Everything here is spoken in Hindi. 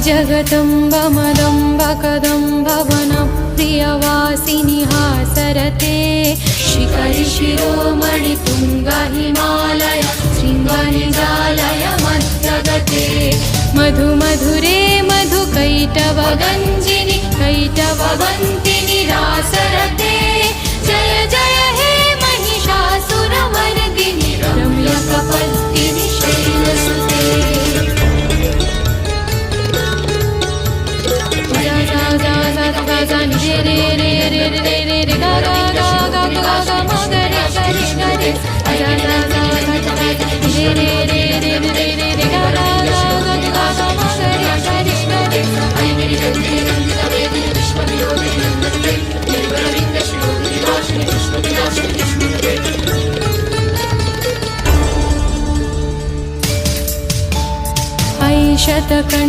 जगदम्ब मदम्ब कदम्ब वनप्रियवासिनि हासरते शिखरि शिरोमणि तुङ्ग हिमालय शृङ्गनिजालय मध्यगते मधु मधुरे मधु कैटवगञ्जिनि कैटववन्तिनि रासरते जय जय हे महिषासुरमर्दिनि रम्यकपर्दिनि शैलसुते शतकण्ठ